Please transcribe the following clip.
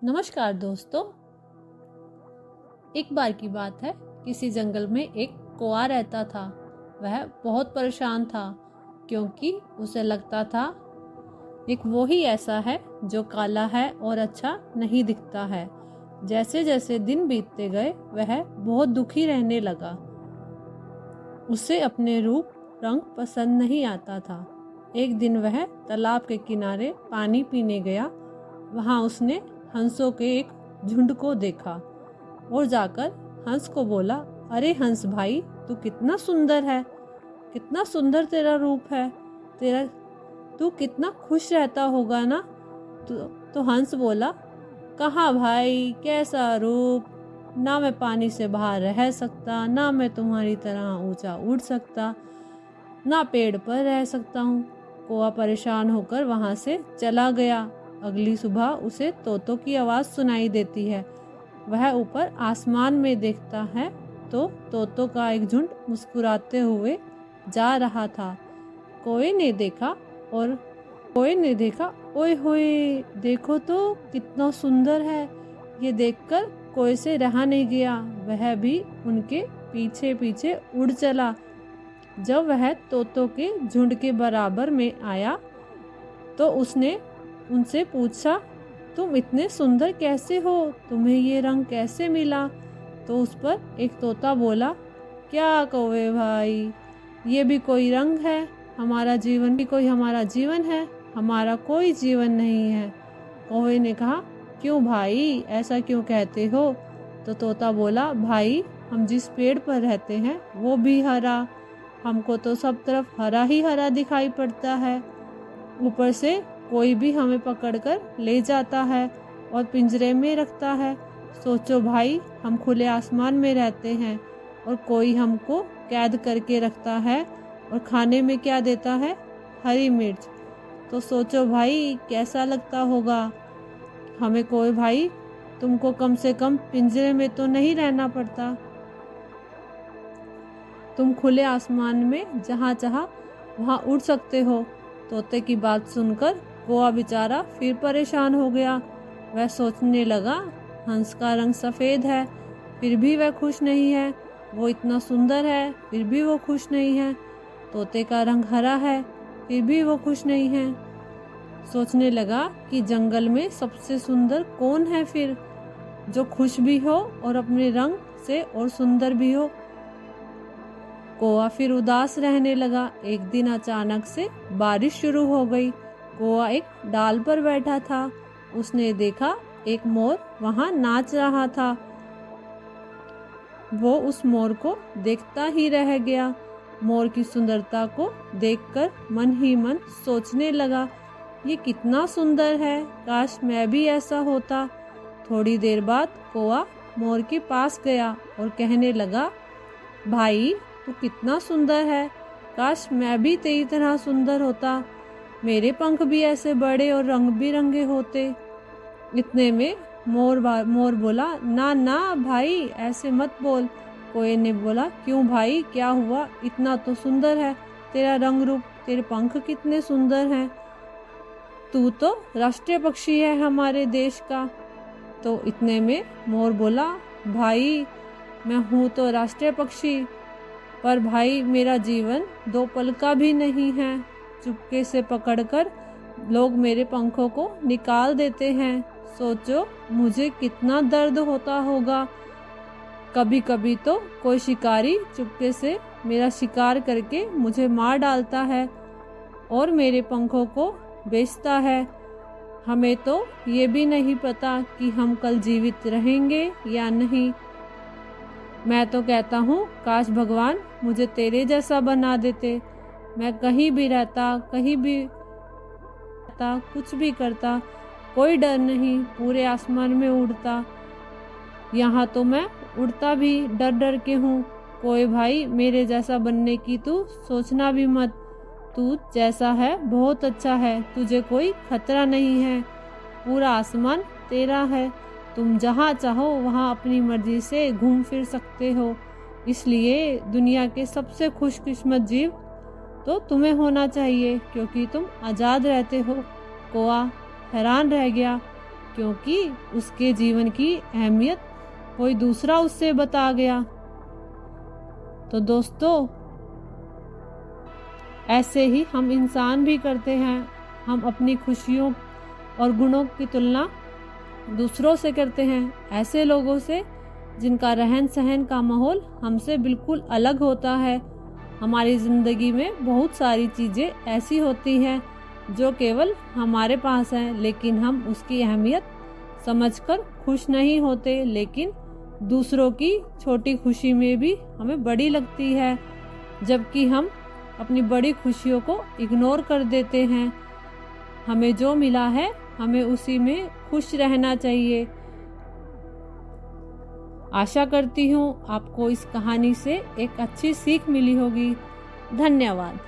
नमस्कार दोस्तों। एक बार की बात है, किसी जंगल में एक कौआ रहता था। वह बहुत परेशान था क्योंकि उसे लगता था एक वो ही ऐसा है जो काला है और अच्छा नहीं दिखता है। जैसे जैसे दिन बीतते गए वह बहुत दुखी रहने लगा। उसे अपने रूप रंग पसंद नहीं आता था। एक दिन वह तालाब के किनारे पानी पीने गया। वहाँ उसने हंसों के एक झुंड को देखा और जाकर हंस को बोला, अरे हंस भाई, तू कितना सुंदर है, कितना सुंदर तेरा रूप है, तू कितना खुश रहता होगा ना। तो हंस बोला, कहाँ भाई, कैसा रूप, ना मैं पानी से बाहर रह सकता, ना मैं तुम्हारी तरह ऊंचा उड़ सकता, ना पेड़ पर रह सकता हूँ। कौआ परेशान होकर वहां से चला गया। अगली सुबह उसे तोतों की आवाज सुनाई देती है। वह ऊपर आसमान में देखता है तो तोतों का एक झुंड मुस्कुराते हुए जा रहा था। कोए ने देखा, ओए होए, देखो तो कितना सुंदर है। ये देखकर कोए से रहा नहीं गया। वह भी उनके पीछे पीछे उड़ चला। जब वह तोतों के झुंड के बराबर में आया तो उसने उनसे पूछा, तुम इतने सुंदर कैसे हो, तुम्हें ये रंग कैसे मिला। तो उस पर एक तोता बोला, क्या कौवे भाई, ये भी कोई रंग है, हमारा जीवन भी कोई हमारा जीवन है, हमारा कोई जीवन नहीं है। कौवे ने कहा, क्यों भाई, ऐसा क्यों कहते हो। तो तोता बोला, भाई, हम जिस पेड़ पर रहते हैं वो भी हरा, हमको तो सब तरफ हरा ही हरा दिखाई पड़ता है। ऊपर से कोई भी हमें पकड़कर ले जाता है और पिंजरे में रखता है। सोचो भाई, हम खुले आसमान में रहते हैं और कोई हमको कैद करके रखता है और खाने में क्या देता है, हरी मिर्च। तो सोचो भाई कैसा लगता होगा हमें। कोई भाई, तुमको कम से कम पिंजरे में तो नहीं रहना पड़ता, तुम खुले आसमान में जहाँ चाहा वहाँ उड़ सकते हो। तोते की बात सुनकर कौआ बेचारा फिर परेशान हो गया। वह सोचने लगा, हंस का रंग सफेद है फिर भी वह खुश नहीं है, वो इतना सुंदर है फिर भी वो खुश नहीं है। तोते का रंग हरा है फिर भी वो खुश नहीं है। सोचने लगा कि जंगल में सबसे सुंदर कौन है फिर, जो खुश भी हो और अपने रंग से और सुंदर भी हो। कौआ फिर उदास रहने लगा। एक दिन अचानक से बारिश शुरू हो गई। कौआ एक डाल पर बैठा था। उसने देखा एक मोर वहां नाच रहा था। वो उस मोर को देखता ही रह गया। मोर की सुंदरता को देखकर मन ही मन सोचने लगा, ये कितना सुंदर है, काश मैं भी ऐसा होता। थोड़ी देर बाद कौआ मोर के पास गया और कहने लगा, भाई, तू कितना सुंदर है, काश मैं भी तेरी तरह सुंदर होता, मेरे पंख भी ऐसे बड़े और रंग बिरंगे होते। इतने में मोर बोला, ना ना भाई, ऐसे मत बोल। कोए ने बोला, क्यों भाई, क्या हुआ, इतना तो सुंदर है तेरा रंग रूप, तेरे पंख कितने सुंदर हैं, तू तो राष्ट्रीय पक्षी है हमारे देश का। तो इतने में मोर बोला, भाई, मैं हूँ तो राष्ट्रीय पक्षी, पर भाई मेरा जीवन 2 पल का भी नहीं है। चुपके से पकड़कर लोग मेरे पंखों को निकाल देते हैं। सोचो मुझे कितना दर्द होता होगा। कभी कभी तो कोई शिकारी चुपके से मेरा शिकार करके मुझे मार डालता है और मेरे पंखों को बेचता है। हमें तो ये भी नहीं पता कि हम कल जीवित रहेंगे या नहीं। मैं तो कहता हूँ, काश भगवान मुझे तेरे जैसा बना देते, मैं कहीं भी रहता, कहीं भी रहता, कुछ भी करता, कोई डर नहीं, पूरे आसमान में उड़ता। यहाँ तो मैं उड़ता भी डर डर के हूँ। कोई भाई, मेरे जैसा बनने की तू सोचना भी मत, तू जैसा है बहुत अच्छा है, तुझे कोई खतरा नहीं है, पूरा आसमान तेरा है, तुम जहाँ चाहो वहाँ अपनी मर्जी से घूम फिर सकते हो। इसलिए दुनिया के सबसे खुशकिस्मत जीव तो तुम्हें होना चाहिए, क्योंकि तुम आज़ाद रहते हो। कौआ हैरान रह गया। क्योंकि उसके जीवन की अहमियत कोई दूसरा उससे बता गया। तो दोस्तों, ऐसे ही हम इंसान भी करते हैं। हम अपनी खुशियों और गुणों की तुलना दूसरों से करते हैं, ऐसे लोगों से जिनका रहन सहन का माहौल हमसे बिल्कुल अलग होता है। हमारी ज़िंदगी में बहुत सारी चीज़ें ऐसी होती हैं जो केवल हमारे पास हैं, लेकिन हम उसकी अहमियत समझकर खुश नहीं होते, लेकिन दूसरों की छोटी खुशी में भी हमें बड़ी लगती है, जबकि हम अपनी बड़ी खुशियों को इग्नोर कर देते हैं। हमें जो मिला है हमें उसी में खुश रहना चाहिए। आशा करती हूँ आपको इस कहानी से एक अच्छी सीख मिली होगी। धन्यवाद।